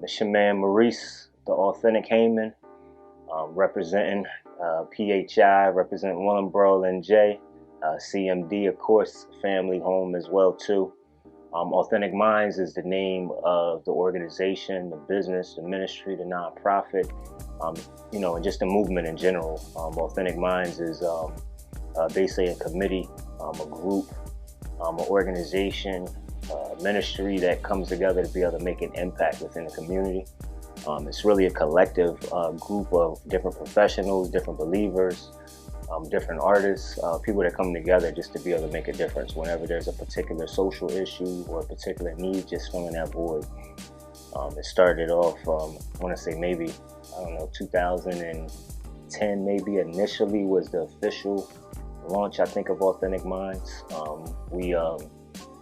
It's your man Maurice, the Authentic Heyman, representing PHI, representing Willenboro and J, CMD, of course, family home as well too. Authentic Minds is the name of the organization, the business, the ministry, the nonprofit, and just the movement in general. Authentic Minds is basically a committee, a group, an organization, ministry that comes together to be able to make an impact within the community. It's really a collective group of different professionals, different believers, different artists, people that come together just to be able to make a difference whenever there's a particular social issue or a particular need, just filling that void. It started off, I want to say maybe, 2010 maybe initially was the official launch, I think, of Authentic Minds.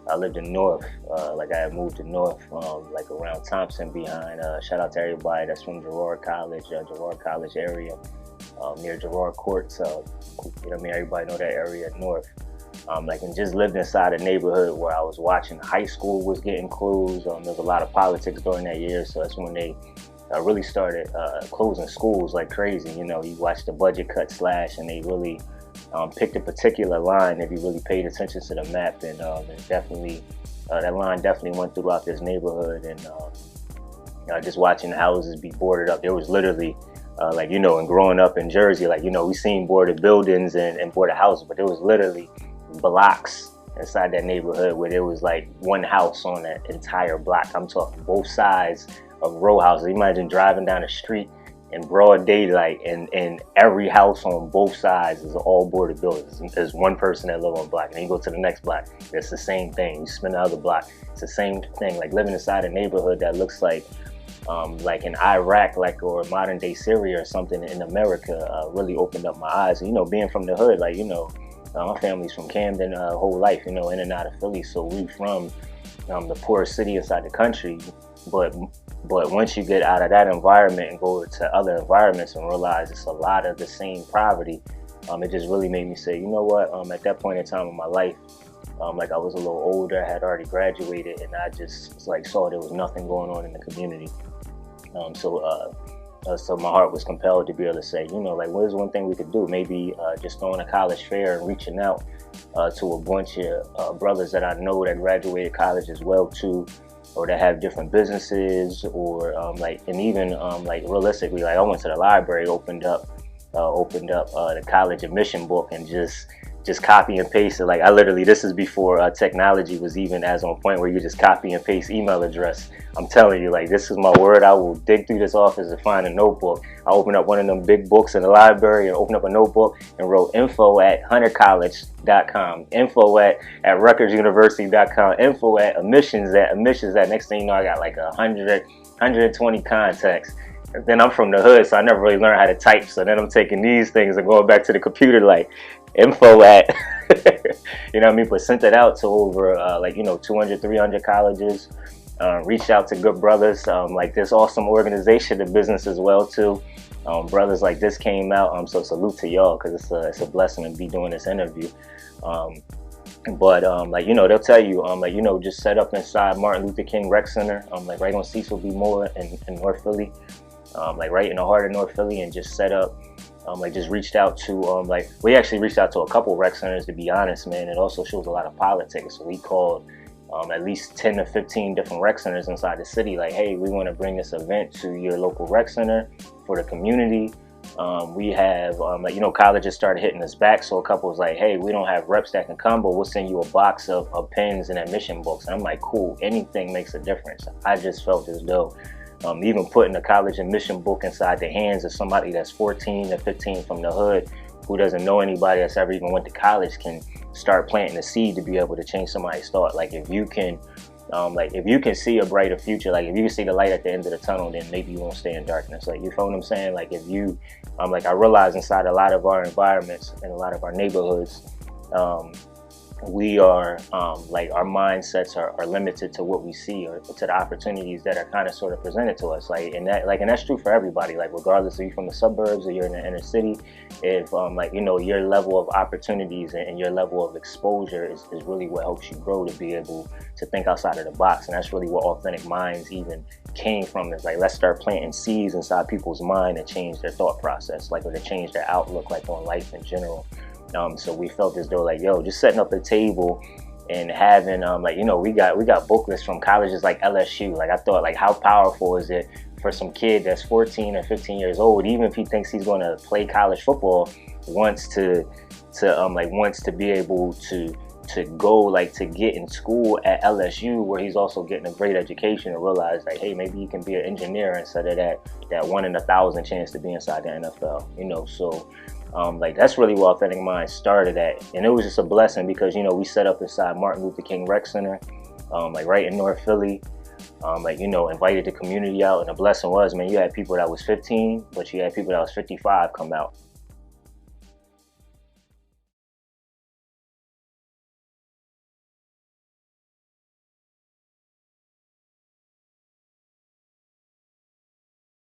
I lived in North, I had moved to North, around Thompson behind, shout out to everybody that's from Girard College area, near Girard Courts, everybody know that area North. And just lived inside a neighborhood where I was watching high school was getting closed. There was a lot of politics during that year, so that's when they really started closing schools like crazy. You watch the budget cut slash, and they really picked a particular line if you really paid attention to the map, and definitely that line definitely went throughout this neighborhood, and just watching the houses be boarded up. There was literally and growing up in Jersey, we seen boarded buildings and boarded houses, but there was literally blocks inside that neighborhood where there was like one house on that entire block. I'm talking both sides of row houses. Imagine driving down the street in broad daylight, and every house on both sides is all boarded buildings. There's one person that live on the block, and then you go to the next block, it's the same thing. You spin the other block, it's the same thing. Like living inside a neighborhood that looks like in Iraq, or modern day Syria or something in America, really opened up my eyes. Being from the hood, my family's from Camden, whole life, in and out of Philly, so we from the poorest city inside the country. But once you get out of that environment and go to other environments and realize it's a lot of the same poverty, it just really made me say, you know what? At that point in time in my life, I was a little older, I had already graduated, and I just saw there was nothing going on in the community. So my heart was compelled to be able to say, what is one thing we could do? Maybe just throwing a college fair and reaching out to a bunch of brothers that I know that graduated college as well too, or that have different businesses, or realistically, I went to the library, opened up the college admission book, and just copy and paste it. I literally, this is before technology was even as on point where you just copy and paste email address. I'm telling you, this is my word. I will dig through this office to find a notebook. I opened up one of them big books in the library and opened up a notebook and wrote info@huntercollege.com, info@rutgersuniversity.com, info@admissions. Next thing you know, I got 120 contacts. Then I'm from the hood, so I never really learned how to type. So then I'm taking these things and going back to the computer, info at, but sent it out to over 200, 300 colleges. Reached out to good brothers, this awesome organization, the business as well too. Brothers like this came out, so salute to y'all, because it's a blessing to be doing this interview. They'll tell you, just set up inside Martin Luther King Rec Center, right on Cecil B. Moore in North Philly, right in the heart of North Philly, and just set up. Just reached out to, we actually reached out to a couple rec centers, to be honest, man. It also shows a lot of politics. So we called at least 10 to 15 different rec centers inside the city. Hey, we want to bring this event to your local rec center for the community. We have, colleges started hitting us back. So a couple was like, hey, we don't have reps that can come, but we'll send you a box of pens and admission books. And I'm like, cool, anything makes a difference. I just felt as though even putting a college admission book inside the hands of somebody that's 14 or 15 from the hood, who doesn't know anybody that's ever even went to college, can start planting a seed to be able to change somebody's thought. If you can see a brighter future, if you can see the light at the end of the tunnel, then maybe you won't stay in darkness. You feel what I'm saying? If you, I realize inside a lot of our environments and a lot of our neighborhoods, we are like our mindsets are limited to what we see or to the opportunities that are kind of sort of presented to us, and that's true for everybody, like regardless if you're from the suburbs or you're in the inner city. If like your level of opportunities and your level of exposure is really what helps you grow to be able to think outside of the box. And that's really what Authentic Minds even came from, is like, let's start planting seeds inside people's mind and change their thought process, like, or to change their outlook, like, on life in general. So we felt as though, like, yo, just setting up a table and having like, we got booklets from colleges like LSU. Like, I thought, like, how powerful is it for some kid that's 14 or 15 years old, even if he thinks he's going to play college football, wants to be able to go, like, to get in school at LSU, where he's also getting a great education, and realize, like, hey, maybe he can be an engineer instead of that 1 in 1,000 chance to be inside the NFL. So like, that's really where Authentic Minds started at. And it was just a blessing because, we set up inside Martin Luther King Rec Center, like, right in North Philly. Like, invited the community out, and the blessing was, man, you had people that was 15, but you had people that was 55 come out.